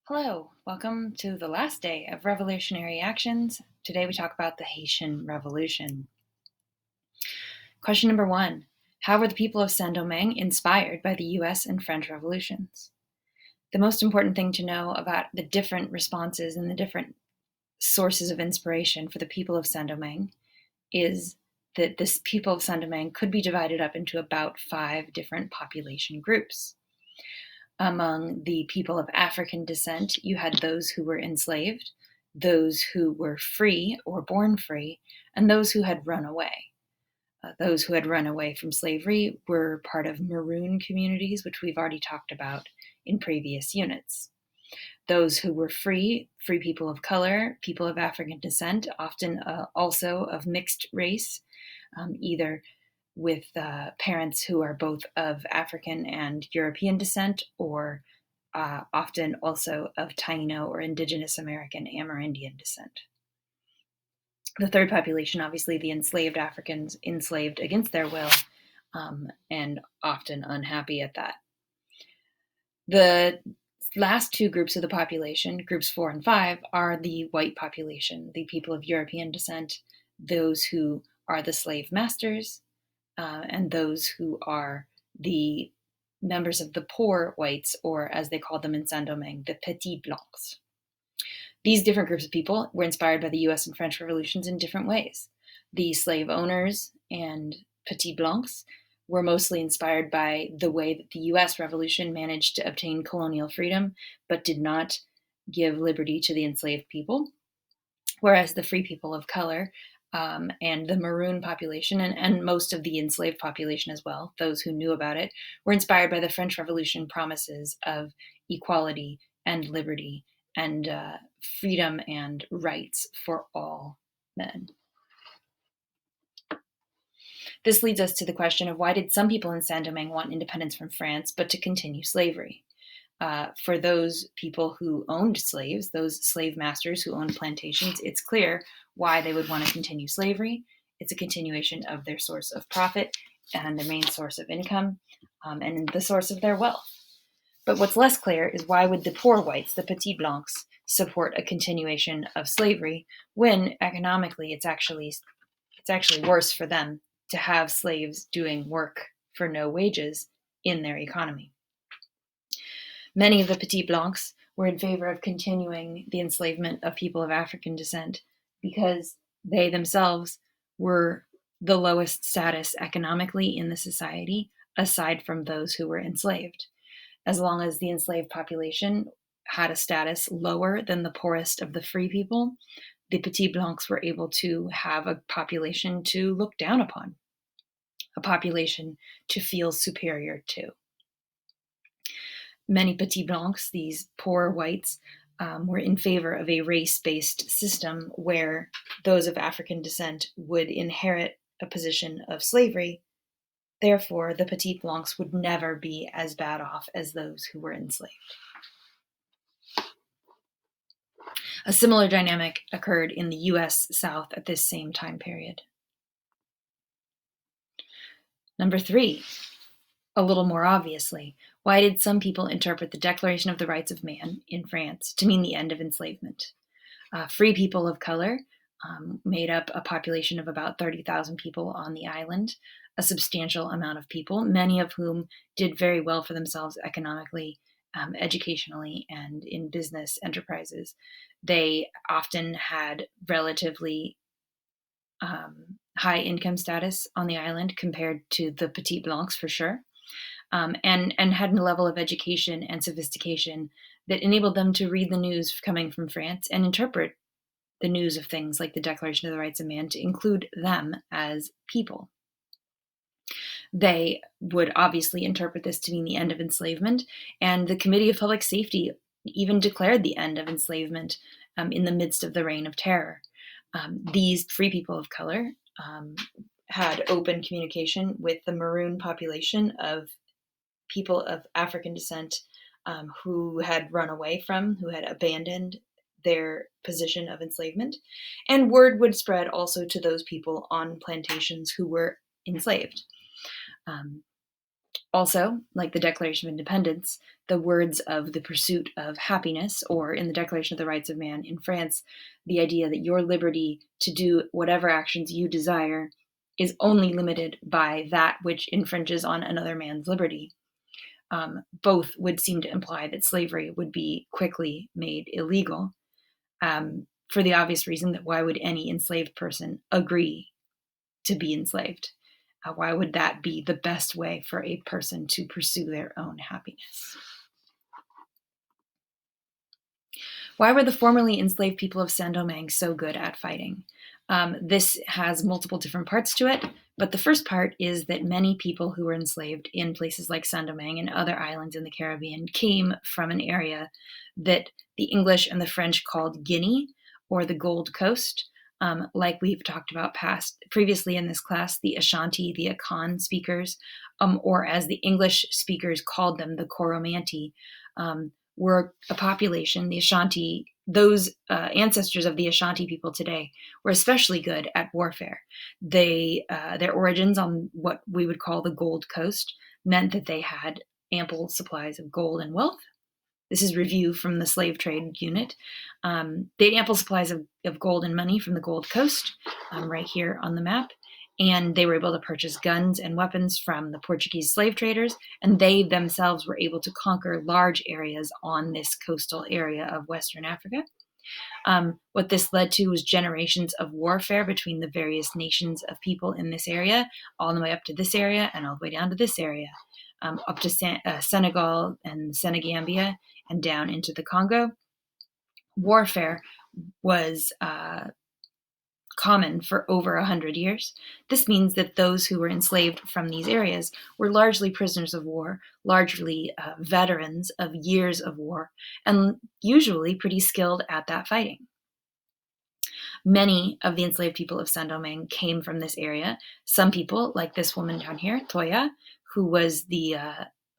Hello, welcome to the last day of Revolutionary Actions. Today we talk about the Haitian Revolution. Question number 1. How were the people of Saint-Domingue inspired by the US and French revolutions? The most important thing to know about the different responses and the different sources of inspiration for the people of Saint-Domingue is that this people of Saint-Domingue could be divided up into about 5 different population groups. Among the people of African descent, you had those who were enslaved, those who were free or born free, and those who had run away. Those who had run away from slavery were part of maroon communities, which we've already talked about in previous units. Those who were free people of color, people of African descent, often also of mixed race, either with parents who are both of African and European descent, or often also of Taino or Indigenous American Amerindian descent. The third population, obviously, the enslaved Africans, enslaved against their will, and often unhappy at that. The last two groups of the population, groups 4 and 5, are the white population, the people of European descent, those who are the slave masters, and those who are the members of the poor whites, or as they called them in Saint-Domingue, the petits blancs. These different groups of people were inspired by the US and French revolutions in different ways. The slave owners and petits blancs were mostly inspired by the way that the US Revolution managed to obtain colonial freedom, but did not give liberty to the enslaved people, whereas the free people of color and the maroon population, and most of the enslaved population as well, those who knew about it, were inspired by the French Revolution promises of equality and liberty and freedom and rights for all men. This leads us to the question of why did some people in Saint-Domingue want independence from France but to continue slavery? For those people who owned slaves, those slave masters who owned plantations, it's clear why they would want to continue slavery. It's a continuation of their source of profit and their main source of income, and the source of their wealth. But what's less clear is why would the poor whites, the petits blancs, support a continuation of slavery when economically it's actually worse for them to have slaves doing work for no wages in their economy. Many of the petits blancs were in favor of continuing the enslavement of people of African descent because they themselves were the lowest status economically in the society, aside from those who were enslaved. As long as the enslaved population had a status lower than the poorest of the free people, the petits blancs were able to have a population to look down upon, a population to feel superior to. Many petits blancs, these poor whites, were in favor of a race-based system where those of African descent would inherit a position of slavery. Therefore, the petits blancs would never be as bad off as those who were enslaved. A similar dynamic occurred in the US South at this same time period. Number 3, a little more obviously, why did some people interpret the Declaration of the Rights of Man in France to mean the end of enslavement? Free people of color made up a population of about 30,000 people on the island, a substantial amount of people, many of whom did very well for themselves economically, educationally, and in business enterprises. They often had relatively high income status on the island compared to the petits blancs, for sure, and had a level of education and sophistication that enabled them to read the news coming from France and interpret the news of things like the Declaration of the Rights of Man to include them as people. They would obviously interpret this to mean the end of enslavement, and the Committee of Public Safety even declared the end of enslavement in the midst of the Reign of Terror. These free people of color had open communication with the maroon population of people of African descent who had run away from, who had abandoned their position of enslavement, and word would spread also to those people on plantations who were enslaved. Also, like the Declaration of Independence, the words of the pursuit of happiness, or in the Declaration of the Rights of Man in France, the idea that your liberty to do whatever actions you desire is only limited by that which infringes on another man's liberty. Both would seem to imply that slavery would be quickly made illegal, for the obvious reason that why would any enslaved person agree to be enslaved? Why would that be the best way for a person to pursue their own happiness? Why were the formerly enslaved people of Saint-Domingue so good at fighting? This has multiple different parts to it, but the first part is that many people who were enslaved in places like Saint-Domingue and other islands in the Caribbean came from an area that the English and the French called Guinea, or the Gold Coast. Like we've talked about previously in this class, the Ashanti, the Akan speakers, or as the English speakers called them, the Coromantee, were a population, the Ashanti, those ancestors of the Ashanti people today were especially good at warfare. Their origins on what we would call the Gold Coast meant that they had ample supplies of gold and wealth. This is review from the slave trade unit. They had ample supplies of gold and money from the Gold Coast, right here on the map. And they were able to purchase guns and weapons from the Portuguese slave traders, and they themselves were able to conquer large areas on this coastal area of Western Africa. What this led to was generations of warfare between the various nations of people in this area, all the way up to this area and all the way down to this area, up to Senegal and Senegambia and down into the Congo. Warfare was common for over 100 years. This means that those who were enslaved from these areas were largely prisoners of war, largely veterans of years of war, and usually pretty skilled at that fighting. Many of the enslaved people of Saint-Domingue came from this area. Some people, like this woman down here, Toya, who was the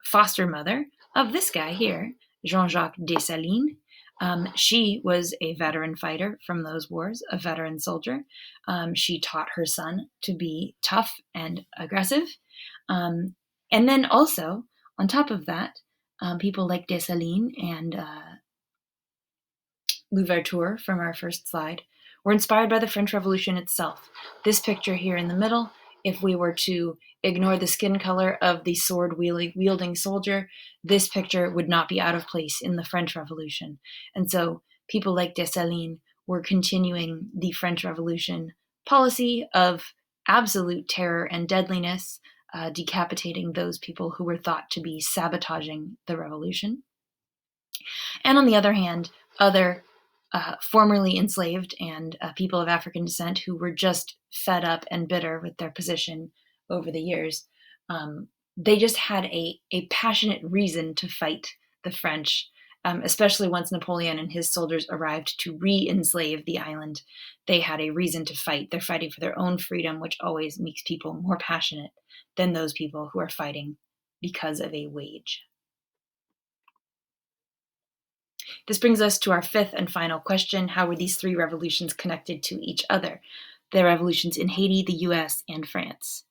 foster mother of this guy here, Jean-Jacques Dessalines. She was a veteran fighter from those wars, a veteran soldier. She taught her son to be tough and aggressive. And then also, on top of that, people like Dessalines and Louverture from our first slide were inspired by the French Revolution itself. This picture here in the middle, if we were to ignore the skin color of the sword-wielding soldier, this picture would not be out of place in the French Revolution. And so people like Dessalines were continuing the French Revolution policy of absolute terror and deadliness, decapitating those people who were thought to be sabotaging the revolution. And on the other hand, other formerly enslaved and people of African descent who were just fed up and bitter with their position over the years. They just had a passionate reason to fight the French, especially once Napoleon and his soldiers arrived to re-enslave the island. They had a reason to fight. They're fighting for their own freedom, which always makes people more passionate than those people who are fighting because of a wage. This brings us to our fifth and final question. How were these three revolutions connected to each other? The revolutions in Haiti, the US, and France.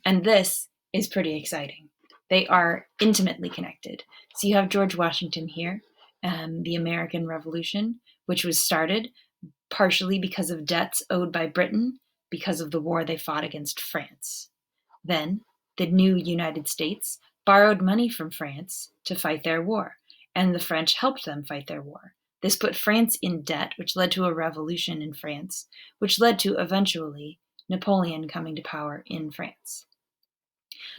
And this is pretty exciting. They are intimately connected. So you have George Washington here, the American Revolution, which was started partially because of debts owed by Britain because of the war they fought against France. Then the new United States borrowed money from France to fight their war, and the French helped them fight their war. This put France in debt, which led to a revolution in France, which led to eventually Napoleon coming to power in France.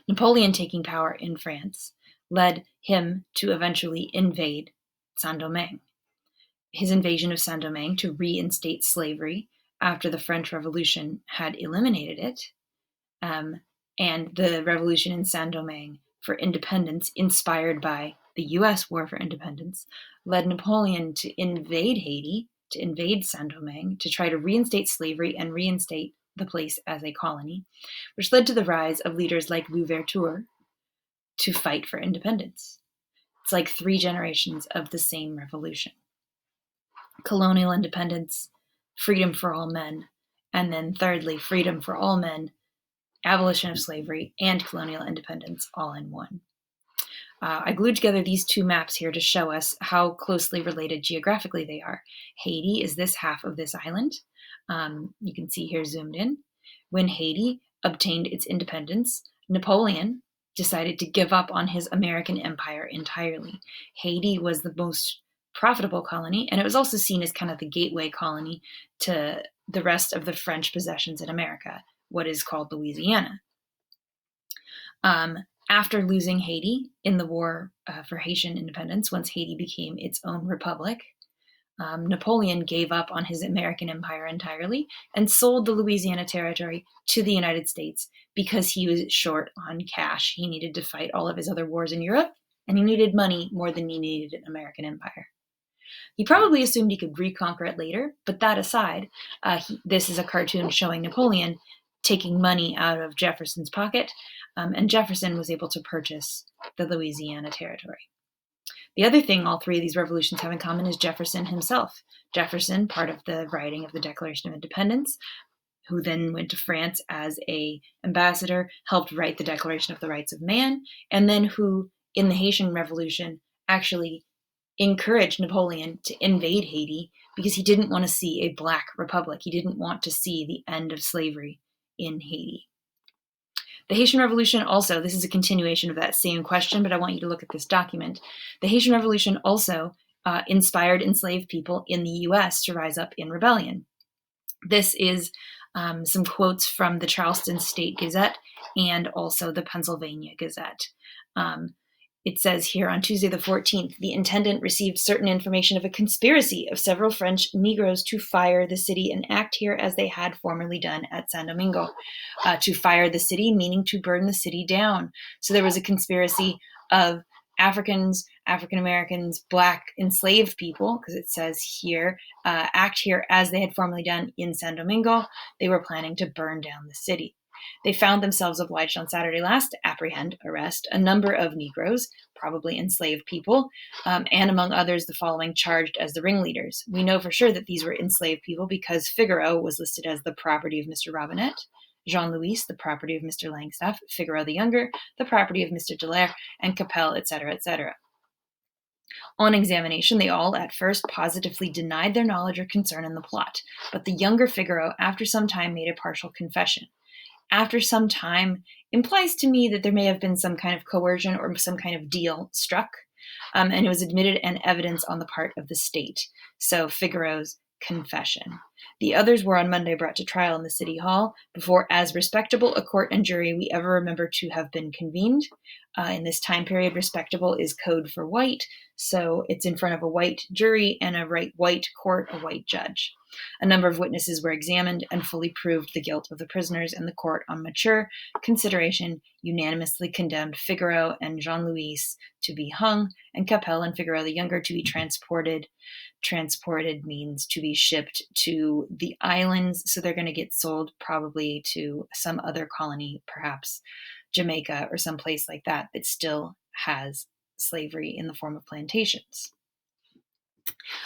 Napoleon taking power in France led him to eventually invade Saint-Domingue. His invasion of Saint-Domingue to reinstate slavery after the French Revolution had eliminated it, and the revolution in Saint-Domingue for independence, inspired by the US War for Independence, led Napoleon to invade Haiti, to invade Saint-Domingue, to try to reinstate slavery and reinstate the place as a colony, which led to the rise of leaders like Louverture to fight for independence. It's like 3 generations of the same revolution. Colonial independence, freedom for all men, and then thirdly, freedom for all men, abolition of slavery, and colonial independence all in one. I glued together these two maps here to show us how closely related geographically they are. Haiti is this half of this island. You can see here zoomed in. When Haiti obtained its independence, Napoleon decided to give up on his American empire entirely. Haiti was the most profitable colony, and it was also seen as kind of the gateway colony to the rest of the French possessions in America, what is called Louisiana. After losing Haiti in the war for Haitian independence, once Haiti became its own republic, Napoleon gave up on his American empire entirely and sold the Louisiana Territory to the United States because he was short on cash. He needed to fight all of his other wars in Europe, and he needed money more than he needed an American empire. He probably assumed he could reconquer it later, but that aside, this is a cartoon showing Napoleon taking money out of Jefferson's pocket, and Jefferson was able to purchase the Louisiana Territory. The other thing all three of these revolutions have in common is Jefferson himself. Jefferson, part of the writing of the Declaration of Independence, who then went to France as an ambassador, helped write the Declaration of the Rights of Man, and then who, in the Haitian Revolution, actually encouraged Napoleon to invade Haiti because he didn't want to see a black republic. He didn't want to see the end of slavery in Haiti. The Haitian Revolution also, this is a continuation of that same question, but I want you to look at this document. The Haitian Revolution also inspired enslaved people in the US to rise up in rebellion. This is some quotes from the Charleston State Gazette and also the Pennsylvania Gazette. It says here, on Tuesday the 14th, the intendant received certain information of a conspiracy of several French Negroes to fire the city and act here as they had formerly done at San Domingo. To fire the city, meaning to burn the city down. So there was a conspiracy of Africans, African Americans, black enslaved people, because it says here, act here as they had formerly done in San Domingo. They were planning to burn down the city. They found themselves obliged on Saturday last to apprehend, arrest a number of Negroes, probably enslaved people, and among others, the following charged as the ringleaders. We know for sure that these were enslaved people because Figaro was listed as the property of Mr. Robinette, Jean-Louis, the property of Mr. Langstaff, Figaro the Younger, the property of Mr. Dallaire, and Capel, etc., etc. On examination, they all at first positively denied their knowledge or concern in the plot, but the younger Figaro, after some time, made a partial confession. After some time implies to me that there may have been some kind of coercion or some kind of deal struck, and it was admitted and evidence on the part of the state. So Figaro's confession. The others were on Monday brought to trial in the city hall before as respectable a court and jury we ever remember to have been convened. In this time period, respectable is code for white, so it's in front of a white jury and a white court, a white judge. A number of witnesses were examined and fully proved the guilt of the prisoners, and the court, on mature consideration, unanimously condemned Figaro and Jean-Louis to be hung, and Capel and Figaro the Younger to be transported. Transported means to be shipped to the islands, so they're going to get sold probably to some other colony, perhaps Jamaica or some place like that that still has slavery in the form of plantations.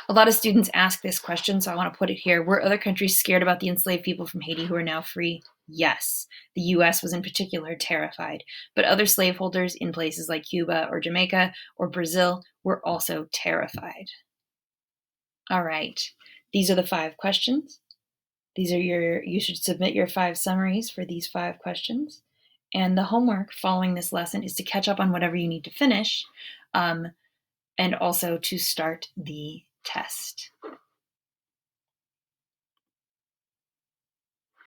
A lot of students ask this question, so I want to put it here. Were other countries scared about the enslaved people from Haiti who are now free? Yes. The US was in particular terrified, but other slaveholders in places like Cuba or Jamaica or Brazil were also terrified. All right, these are the 5 questions. You should submit your 5 summaries for these 5 questions. And the homework following this lesson is to catch up on whatever you need to finish, and also to start the test.